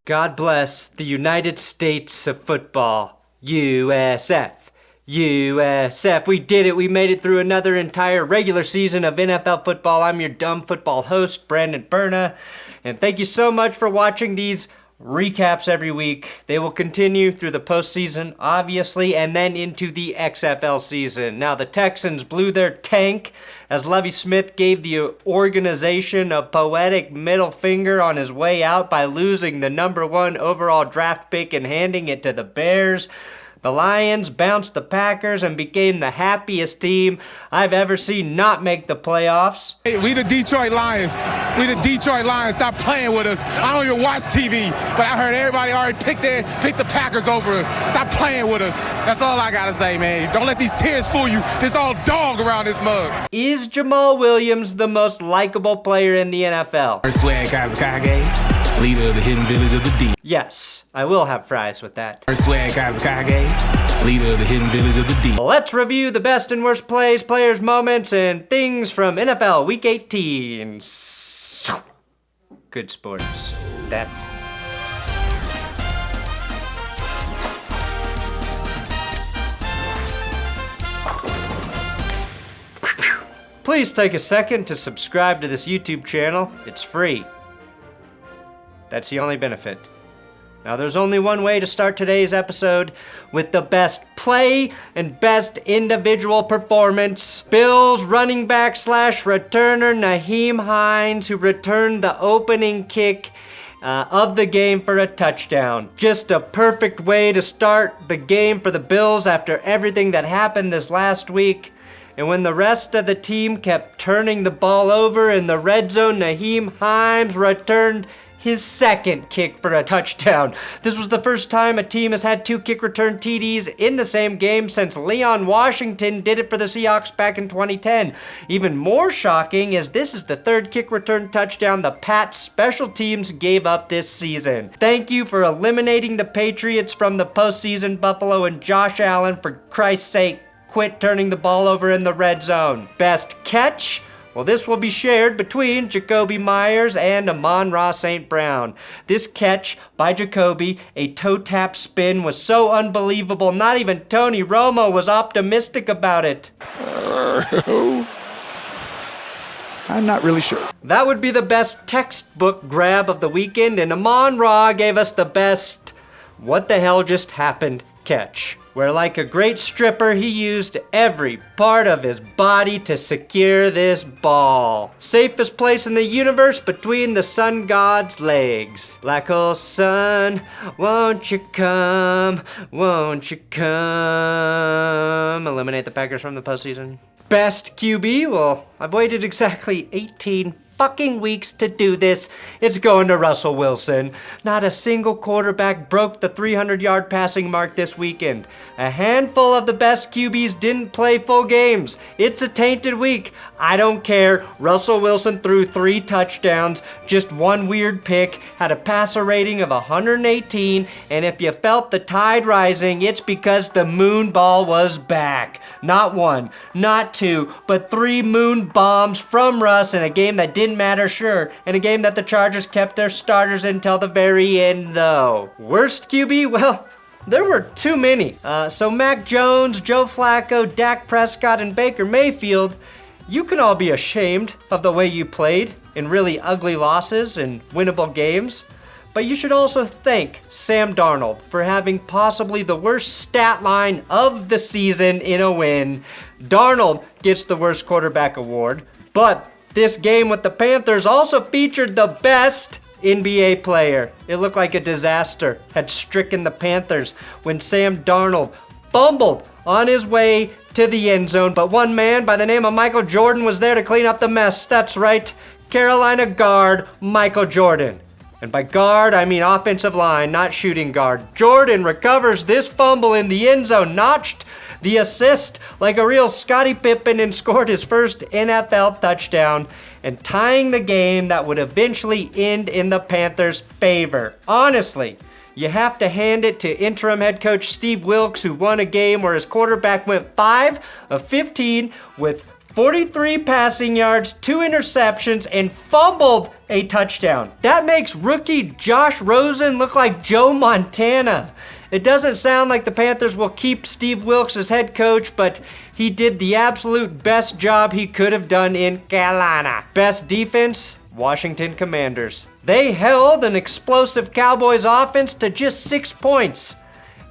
God bless the United States of football. USF. USF. We did it. We made it through another entire regular season of NFL football. I'm your dumb football host, Brandon Perna. And thank you so much for watching these recaps every week. They will continue through the postseason, obviously, and then into the XFL season. Now, the Texans blew their tank as Lovie Smith gave the organization a poetic middle finger on his way out by losing the number 1 overall draft pick and handing it to the Bears. The Lions bounced the Packers and became the happiest team I've ever seen not make the playoffs. Hey, we the Detroit Lions. Stop playing with us. I don't even watch TV, but I heard everybody already picked the Packers over us. Stop playing with us. That's all I gotta say, man. Don't let these tears fool you. There's all dog around this mug. Is Jamaal Williams the most likable player in the NFL? Swag Kazakage, leader of the hidden village of the deep. Yes, I will have fries with that. Swag Kazakage, leader of the hidden village of the deep. Let's review the best and worst plays, players, moments, and things from NFL Week 18. Good sports. That's... Please take a second to subscribe to this YouTube channel. It's free. That's the only benefit. Now, there's only one way to start today's episode, with the best play and best individual performance. Bills running back / returner Nyheim Hines, who returned the opening kick of the game for a touchdown. Just a perfect way to start the game for the Bills after everything that happened this last week. And when the rest of the team kept turning the ball over in the red zone, Nyheim Hines returned his second kick for a touchdown. This was the first time a team has had 2 kick return TDs in the same game since Leon Washington did it for the Seahawks back in 2010. Even more shocking is this is the 3rd kick return touchdown the Pats special teams gave up this season. Thank you for eliminating the Patriots from the postseason, Buffalo, and Josh Allen, for Christ's sake, quit turning the ball over in the red zone. Best catch? Well, this will be shared between Jacoby Myers and Amon-Ra St. Brown. This catch by Jacoby, a toe tap spin, was so unbelievable, not even Tony Romo was optimistic about it. I'm not really sure. That would be the best textbook grab of the weekend, and Amon-Ra gave us the best what the hell just happened catch, where like a great stripper, he used every part of his body to secure this ball. Safest place in the universe between the sun god's legs. Black hole sun, won't you come, won't you come? Eliminate the Packers from the postseason. Best QB? Well, I've waited exactly 18 fucking weeks to do this. It's going to Russell Wilson. Not a single quarterback broke the 300-yard passing mark this weekend. A handful of the best QBs didn't play full games. It's a tainted week. I don't care. Russell Wilson threw 3 touchdowns, just 1 weird pick, had a passer rating of 118, and if you felt the tide rising, it's because the moon ball was back. Not 1, not 2, but 3 moon bombs from Russ in a game that didn't matter, sure, in a game that the Chargers kept their starters until the very end, though. Worst QB? Well, there were too many. So Mac Jones, Joe Flacco, Dak Prescott, and Baker Mayfield, you can all be ashamed of the way you played in really ugly losses and winnable games. But you should also thank Sam Darnold for having possibly the worst stat line of the season in a win. Darnold gets the worst quarterback award, but this game with the Panthers also featured the best NBA player. It looked like a disaster had stricken the Panthers when Sam Darnold fumbled on his way to the end zone, but one man by the name of Michael Jordan was there to clean up the mess. That's right, Carolina guard Michael Jordan. And by guard, I mean offensive line, not shooting guard. Jordan recovers this fumble in the end zone, notched the assist like a real Scottie Pippen, and scored his first NFL touchdown, and tying the game that would eventually end in the Panthers' favor. Honestly, you have to hand it to interim head coach Steve Wilks, who won a game where his quarterback went 5 of 15 with 43 passing yards, 2 interceptions, and fumbled a touchdown. That makes rookie Josh Rosen look like Joe Montana. It doesn't sound like the Panthers will keep Steve Wilks as head coach, but he did the absolute best job he could have done in Carolina. Best defense? Washington Commanders. They held an explosive Cowboys offense to just 6 points,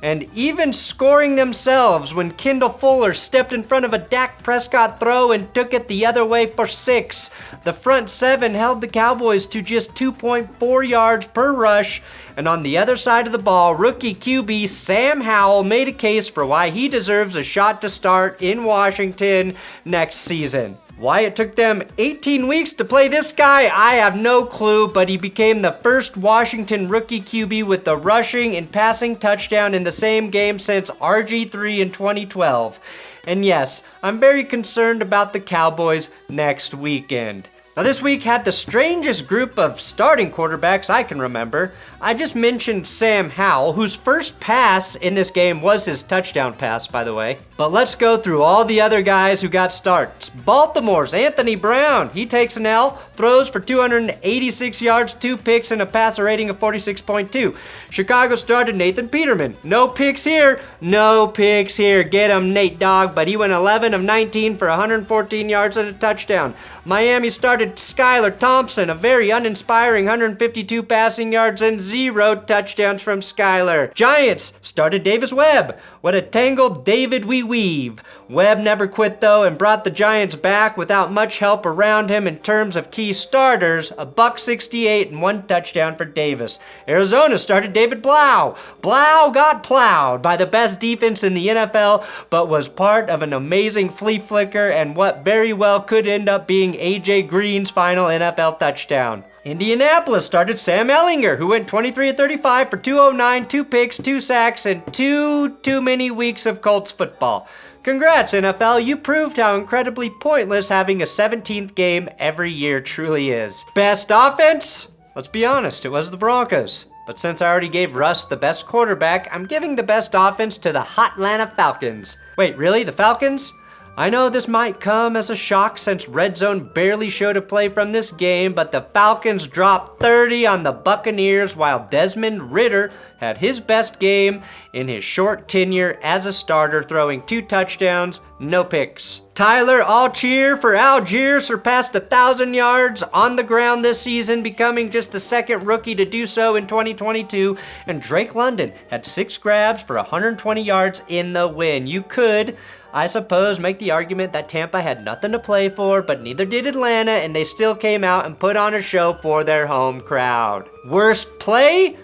and even scoring themselves when Kendall Fuller stepped in front of a Dak Prescott throw and took it the other way for 6. The front 7 held the Cowboys to just 2.4 yards per rush, and on the other side of the ball, rookie QB Sam Howell made a case for why he deserves a shot to start in Washington next season. Why it took them 18 weeks to play this guy, I have no clue, but he became the first Washington rookie QB with the rushing and passing touchdown in the same game since RG3 in 2012. And yes, I'm very concerned about the Cowboys next weekend. Now this week had the strangest group of starting quarterbacks I can remember. I just mentioned Sam Howell, whose first pass in this game was his touchdown pass, by the way. But let's go through all the other guys who got starts. Baltimore's Anthony Brown, he takes an L, throws for 286 yards, 2 picks, and a passer rating of 46.2. Chicago started Nathan Peterman. No picks here, no picks here. Get him, Nate Dogg, but he went 11 of 19 for 114 yards and a touchdown. Miami started Skylar Thompson, a very uninspiring 152 passing yards and 0 touchdowns from Skylar. Giants started Davis Webb. What a tangled David we weave. Webb never quit though and brought the Giants back without much help around him in terms of key starters, a $168 and 1 touchdown for Davis. Arizona started David Blau. Blau got plowed by the best defense in the NFL, but was part of an amazing flea flicker and what very well could end up being AJ Green's final NFL touchdown. Indianapolis started Sam Ehlinger, who went 23 of 35 for 209, 2 picks, 2 sacks, and too many weeks of Colts football. Congrats, NFL, you proved how incredibly pointless having a 17th game every year truly is. Best offense? Let's be honest, it was the Broncos. But since I already gave Russ the best quarterback, I'm giving the best offense to the hot Atlanta Falcons. Wait, really? The Falcons? I know this might come as a shock since Red Zone barely showed a play from this game, but the Falcons dropped 30 on the Buccaneers while Desmond Ridder had his best game in his short tenure as a starter, throwing 2 touchdowns, no picks. Tyler Allgeier for Algier surpassed 1,000 yards on the ground this season, becoming just the second rookie to do so in 2022, and Drake London had 6 grabs for 120 yards in the win. You could, I suppose, make the argument that Tampa had nothing to play for, but neither did Atlanta, and they still came out and put on a show for their home crowd. Worst play?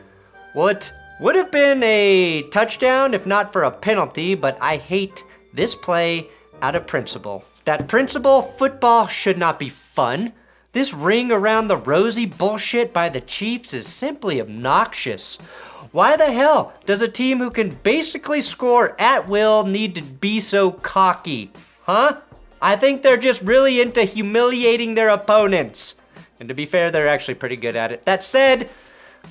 Well, it would have been a touchdown if not for a penalty, but I hate this play out of principle. That principle, football should not be fun. This ring around the rosy bullshit by the Chiefs is simply obnoxious. Why the hell does a team who can basically score at will need to be so cocky? Huh? I think they're just really into humiliating their opponents. And to be fair, they're actually pretty good at it. That said,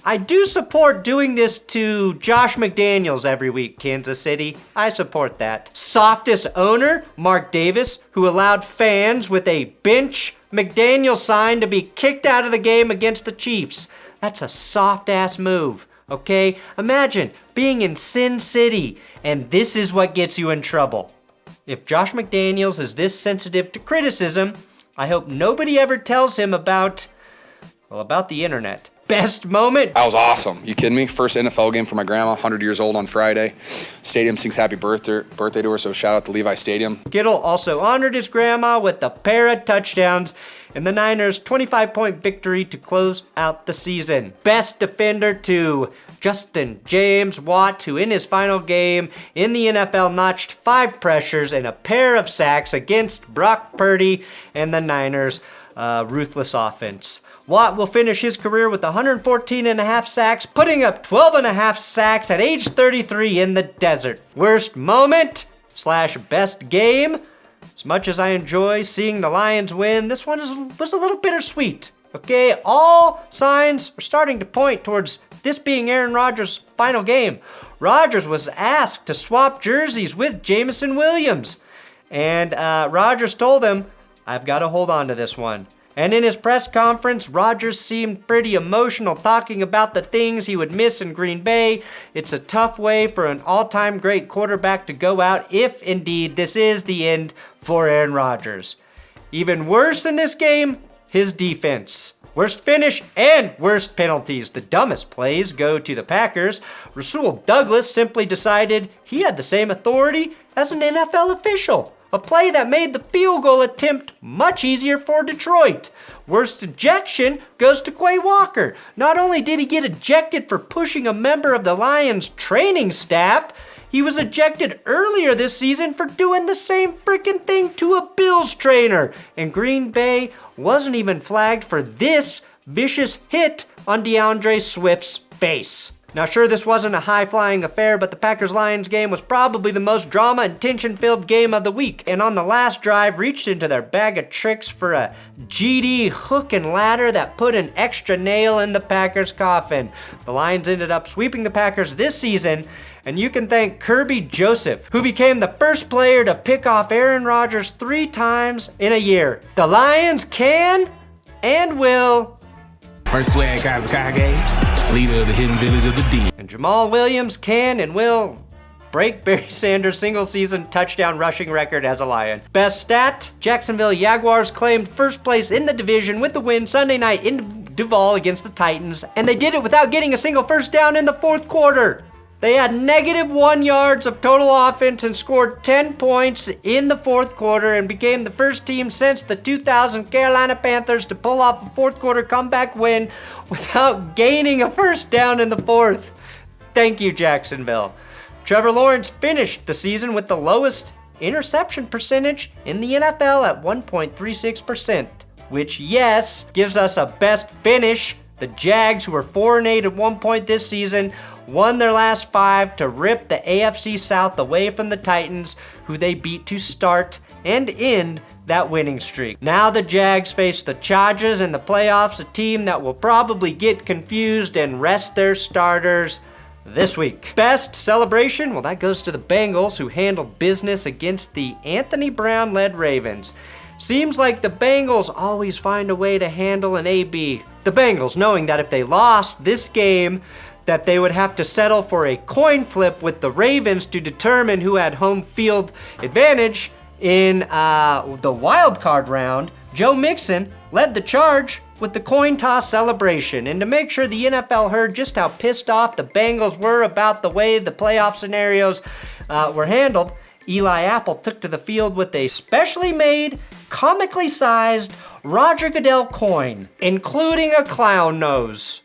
I do support doing this to Josh McDaniels every week, Kansas City. I support that. Softest owner, Mark Davis, who allowed fans with a bench McDaniels sign to be kicked out of the game against the Chiefs. That's a soft-ass move. Okay, imagine being in Sin City, and this is what gets you in trouble. If Josh McDaniels is this sensitive to criticism, I hope nobody ever tells him about the internet. Best moment? That was awesome. You kidding me? First NFL game for my grandma, 100 years old on Friday. Stadium sings happy birthday to her, so shout out to Levi Stadium. Kittle also honored his grandma with a pair of touchdowns in the Niners' 25-point victory to close out the season. Best defender to Justin James Watt, who in his final game in the NFL notched 5 pressures and a pair of sacks against Brock Purdy and the Niners' ruthless offense. Watt will finish his career with 114.5 sacks, putting up 12.5 sacks at age 33 in the desert. Worst moment / best game? As much as I enjoy seeing the Lions win, this one was a little bittersweet. Okay, all signs are starting to point towards this being Aaron Rodgers' final game. Rodgers was asked to swap jerseys with Jamaal Williams. And Rodgers told him, I've got to hold on to this one. And in his press conference, Rodgers seemed pretty emotional, talking about the things he would miss in Green Bay. It's a tough way for an all-time great quarterback to go out if, indeed, this is the end for Aaron Rodgers. Even worse in this game, his defense. Worst finish and worst penalties. The dumbest plays go to the Packers. Rasul Douglas simply decided he had the same authority as an NFL official. A play that made the field goal attempt much easier for Detroit. Worst ejection goes to Quay Walker. Not only did he get ejected for pushing a member of the Lions training staff, he was ejected earlier this season for doing the same freaking thing to a Bills trainer. And Green Bay wasn't even flagged for this vicious hit on DeAndre Swift's face. Now, sure, this wasn't a high-flying affair, but the Packers-Lions game was probably the most drama and tension-filled game of the week. And on the last drive, reached into their bag of tricks for a GD hook and ladder that put an extra nail in the Packers' coffin. The Lions ended up sweeping the Packers this season, and you can thank Kirby Joseph, who became the first player to pick off Aaron Rodgers 3 times in a year. The Lions can and will. First swag Kazakage, leader of the hidden village of the D. And Jamaal Williams can and will break Barry Sanders' single-season touchdown rushing record as a Lion. Best stat, Jacksonville Jaguars claimed first place in the division with the win Sunday night in Duval against the Titans, and they did it without getting a single first down in the fourth quarter. They had -1 yards of total offense and scored 10 points in the fourth quarter and became the first team since the 2000 Carolina Panthers to pull off a fourth quarter comeback win without gaining a first down in the fourth. Thank you, Jacksonville. Trevor Lawrence finished the season with the lowest interception percentage in the NFL at 1.36%, which, yes, gives us a best finish. The Jags, who were 4-8 at one point this season, won their last 5 to rip the AFC South away from the Titans, who they beat to start and end that winning streak. Now the Jags face the Chargers in the playoffs, a team that will probably get confused and rest their starters this week. Best celebration? Well, that goes to the Bengals, who handled business against the Anthony Brown-led Ravens. Seems like the Bengals always find a way to handle an AB. The Bengals, knowing that if they lost this game, that they would have to settle for a coin flip with the Ravens to determine who had home field advantage in the wild card round. Joe Mixon led the charge with the coin toss celebration. And to make sure the NFL heard just how pissed off the Bengals were about the way the playoff scenarios were handled, Eli Apple took to the field with a specially made, comically sized Roger Goodell coin, including a clown nose.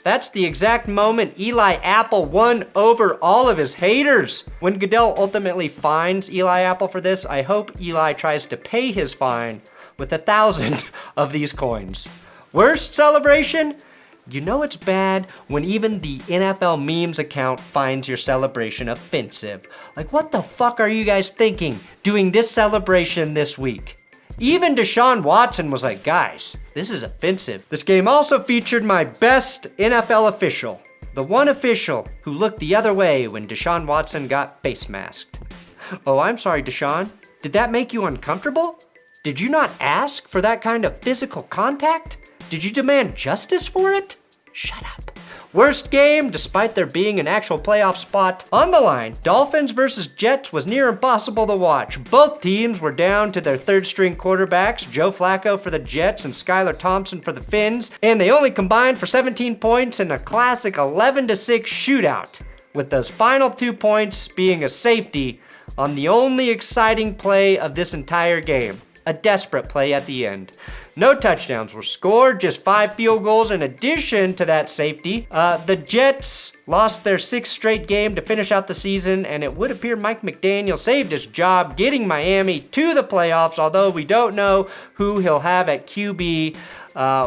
That's the exact moment Eli Apple won over all of his haters. When Goodell ultimately fines Eli Apple for this, I hope Eli tries to pay his fine with 1,000 of these coins. Worst celebration? You know it's bad when even the NFL memes account finds your celebration offensive. Like, what the fuck are you guys thinking doing this celebration this week? Even Deshaun Watson was like, guys, this is offensive. This game also featured my best NFL official, the one official who looked the other way when Deshaun Watson got face masked. Oh, I'm sorry, Deshaun. Did that make you uncomfortable? Did you not ask for that kind of physical contact? Did you demand justice for it? Shut up. Worst game, despite there being an actual playoff spot on the line, Dolphins versus Jets was near impossible to watch. Both teams were down to their third-string quarterbacks, Joe Flacco for the Jets and Skylar Thompson for the Fins, and they only combined for 17 points in a classic 11-6 shootout, with those final 2 points being a safety on the only exciting play of this entire game. A desperate play at the end. No touchdowns were scored, just 5 field goals in addition to that safety. The Jets lost their 6th straight game to finish out the season, and it would appear Mike McDaniel saved his job getting Miami to the playoffs, although we don't know who he'll have at QB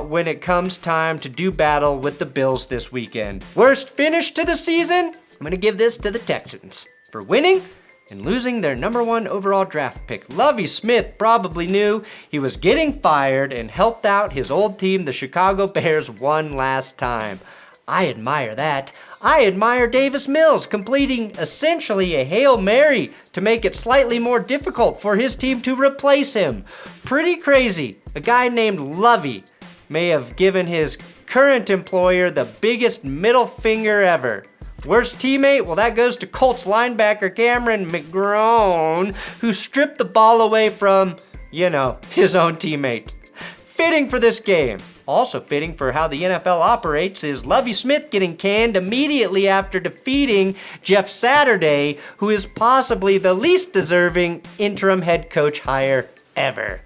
when it comes time to do battle with the Bills this weekend. Worst finish to the season? I'm going to give this to the Texans for winning and losing their #1 overall draft pick. Lovie Smith probably knew he was getting fired and helped out his old team, the Chicago Bears, one last time. I admire that. I admire Davis Mills completing essentially a Hail Mary to make it slightly more difficult for his team to replace him. Pretty crazy. A guy named Lovey may have given his current employer the biggest middle finger ever. Worst teammate? Well, that goes to Colts linebacker Cameron McGrone, who stripped the ball away from, his own teammate. Fitting for this game. Also fitting for how the NFL operates is Lovie Smith getting canned immediately after defeating Jeff Saturday, who is possibly the least deserving interim head coach hire ever.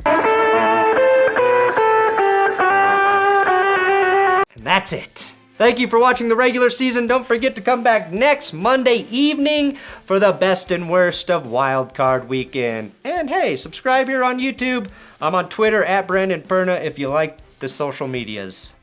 And that's it. Thank you for watching the regular season. Don't forget to come back next Monday evening for the best and worst of Wild Card Weekend. And hey, subscribe here on YouTube. I'm on Twitter @BrandonPerna if you like the social medias.